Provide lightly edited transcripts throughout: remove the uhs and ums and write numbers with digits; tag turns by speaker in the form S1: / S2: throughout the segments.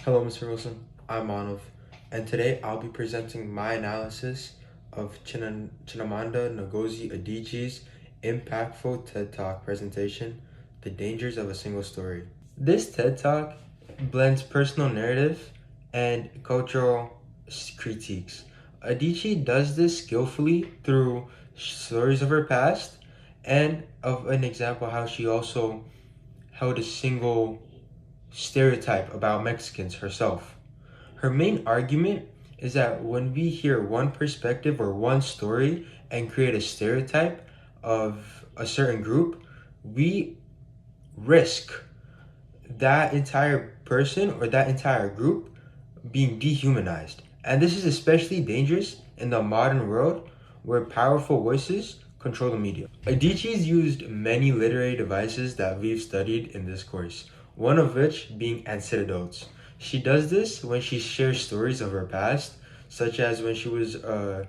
S1: Hello, Mr. Wilson. I'm Manav, and today I'll be presenting my analysis of Chinamanda Ngozi Adichie's impactful TED Talk presentation, The Dangers of a Single Story. This TED Talk blends personal narrative and cultural critiques. Adichie does this skillfully through stories of her past and of an example how she also held a single stereotype about Mexicans herself. Her main argument is that when we hear one perspective or one story and create a stereotype of a certain group, we risk that entire person or that entire group being dehumanized. And this is especially dangerous in the modern world where powerful voices control the media. Adichie's used many literary devices that we've studied in this course, one of which being anecdotes. She does this when she shares stories of her past, such as when she was a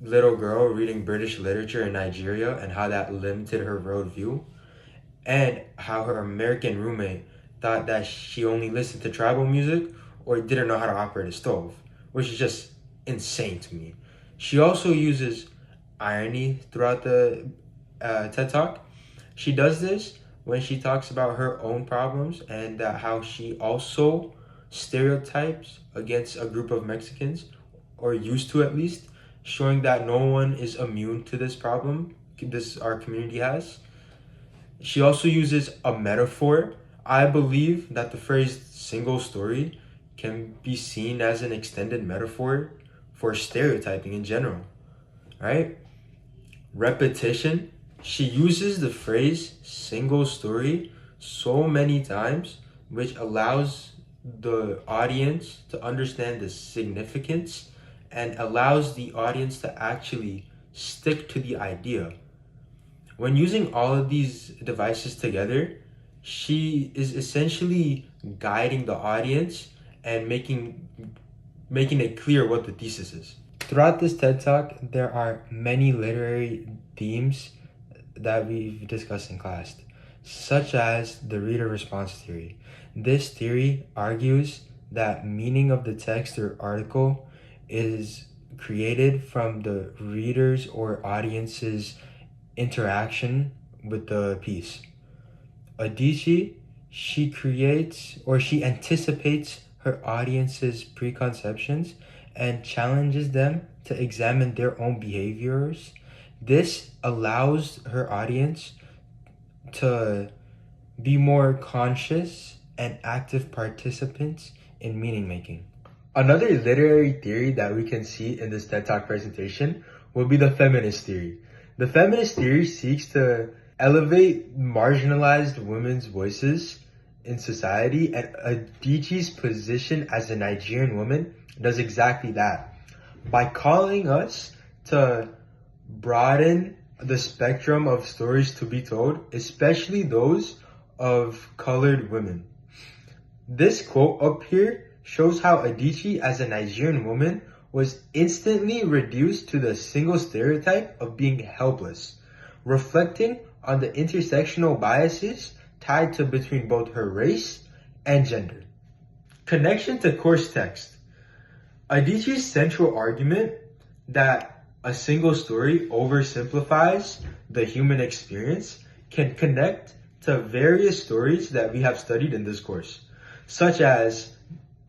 S1: little girl reading British literature in Nigeria and how that limited her worldview, and how her American roommate thought that she only listened to tribal music or didn't know how to operate a stove, which is just insane to me. She also uses irony throughout the TED Talk. She does this when she talks about her own problems and how she also stereotypes against a group of Mexicans, or used to at least, showing that no one is immune to this problem this our community has. She also uses a metaphor. I believe that the phrase single story can be seen as an extended metaphor for stereotyping in general, right? Repetition. She uses the phrase single story so many times, which allows the audience to understand the significance and allows the audience to actually stick to the idea. When using all of these devices together, she is essentially guiding the audience and making it clear what the thesis is. Throughout this TED Talk, there are many literary themes that we've discussed in class, such as the reader response theory. This theory argues that meaning of the text or article is created from the reader's or audience's interaction with the piece. Adichie, she anticipates her audience's preconceptions and challenges them to examine their own behaviors. This allows her audience to be more conscious and active participants in meaning making. Another literary theory that we can see in this TED Talk presentation will be the feminist theory. The feminist theory seeks to elevate marginalized women's voices in society, and Adichie's position as a Nigerian woman does exactly that. By calling us to broaden the spectrum of stories to be told, especially those of colored women. This quote up here shows how Adichie, as a Nigerian woman, was instantly reduced to the single stereotype of being helpless, reflecting on the intersectional biases tied to between both her race and gender. Connection to course text. Adichie's central argument that a single story oversimplifies the human experience can connect to various stories that we have studied in this course, such as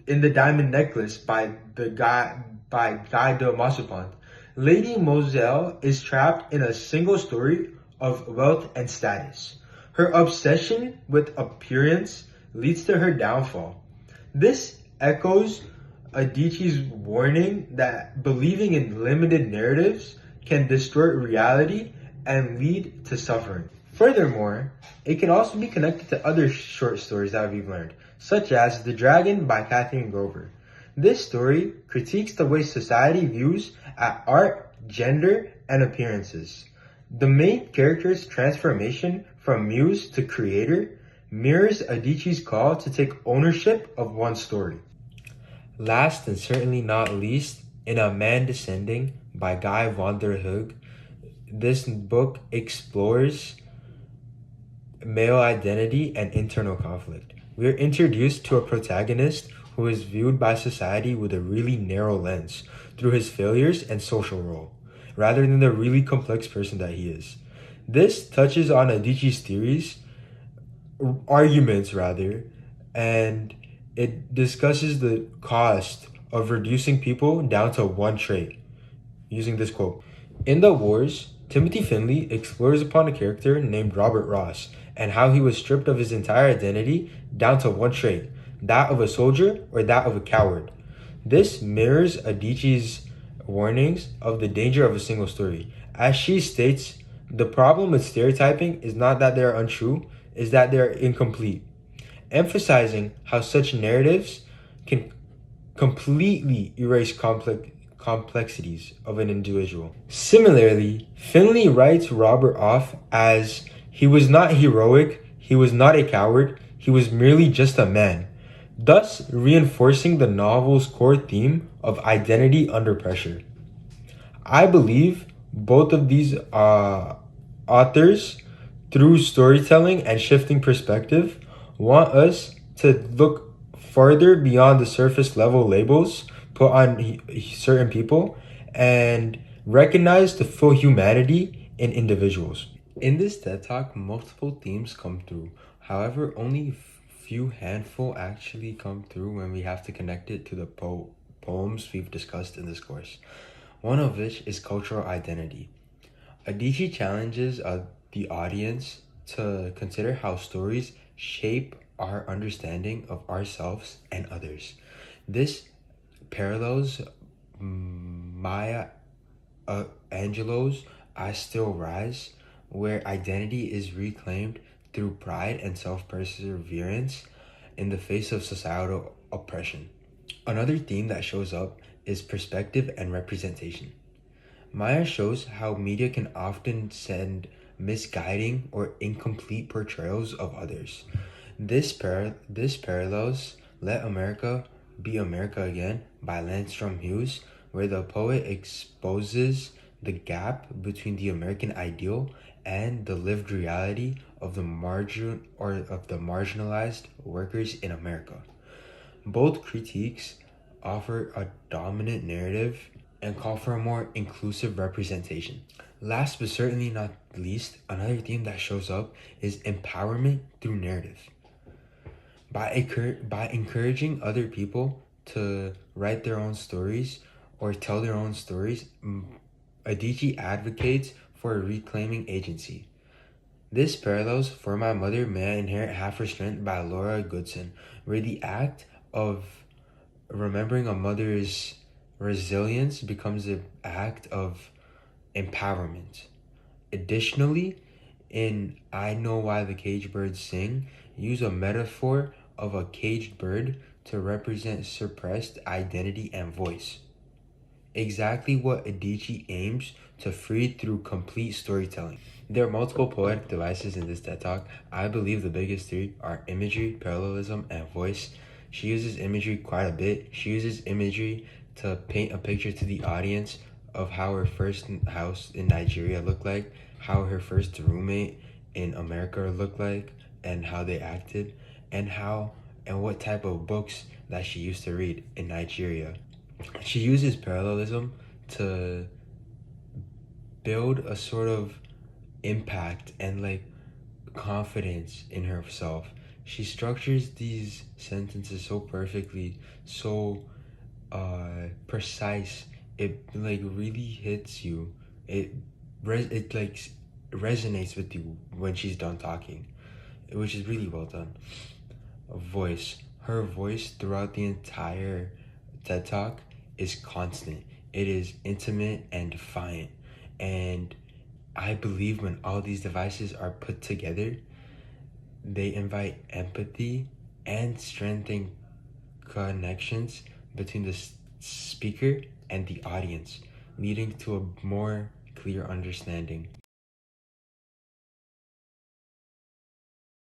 S1: in The Diamond Necklace by Guy de Maupassant. Lady Moselle is trapped in a single story of wealth and status. Her obsession with appearance leads to her downfall. This echoes Adichie's warning that believing in limited narratives can distort reality and lead to suffering. Furthermore, it can also be connected to other short stories that we've learned, such as The Dragon by Catherine Grover. This story critiques the way society views at art, gender, and appearances. The main character's transformation from muse to creator mirrors Adichie's call to take ownership of one's story. Last and certainly not least, in A Man Descending by Guy van der Hug, this book explores male identity and internal conflict. We are introduced to a protagonist who who is viewed by society with a really narrow lens through his failures and social role, rather than the really complex person that he is. This touches on Adichie's theories, arguments rather, and it discusses the cost of reducing people down to one trait, using this quote. In The Wars, Timothy Finley explores upon a character named Robert Ross and how he was stripped of his entire identity down to one trait, that of a soldier or that of a coward. This mirrors Adichie's warnings of the danger of a single story. As she states, the problem with stereotyping is not that they are untrue, is that they are incomplete, emphasizing how such narratives can completely erase complexities of an individual. Similarly, Finley writes Robert off as he was not heroic, he was not a coward, he was merely just a man, thus reinforcing the novel's core theme of identity under pressure. I believe both of these authors, through storytelling and shifting perspective, want us to look further beyond the surface level labels put on certain people and recognize the full humanity in individuals. In this TED Talk, multiple themes come through. However, only few handful actually come through when we have to connect it to the poems we've discussed in this course. One of which is cultural identity. Adichie challenges the audience to consider how stories shape our understanding of ourselves and others. This parallels Maya Angelou's I Still Rise, where identity is reclaimed through pride and self-perseverance in the face of societal oppression. Another theme that shows up is perspective and representation. Maya shows how media can often send misguiding or incomplete portrayals of others. This parallels Let America Be America Again by Landstrom Hughes, where the poet exposes the gap between the American ideal and the lived reality of the marginalized workers in America. Both critiques offer a dominant narrative and call for a more inclusive representation. Last but certainly not least, another theme that shows up is empowerment through narrative. By encouraging other people to write their own stories or tell their own stories, Adichie advocates for reclaiming agency. This parallels For My Mother May I Inherit Half Her Strength by Laura Goodson, where the act of remembering a mother's resilience becomes an act of empowerment. Additionally, in I Know Why the Caged Birds Sing, use a metaphor of a caged bird to represent suppressed identity and voice. Exactly what Adichie aims to free through complete storytelling. There are multiple poetic devices in this TED Talk. I believe the biggest three are imagery, parallelism, and voice. She uses imagery quite a bit. She uses imagery to paint a picture to the audience of how her first house in Nigeria looked like, how her first roommate in America looked like, and how they acted, and what type of books that she used to read in Nigeria. She uses parallelism to build a sort of impact and confidence in herself. She structures these sentences so perfectly, so precise. It really hits you. It resonates with you when she's done talking, which is really well done. Voice. Her voice throughout the entire TED Talk is constant. It is intimate and defiant. And I believe when all these devices are put together, they invite empathy and strengthen connections between the speaker and the audience, leading to a more clear understanding.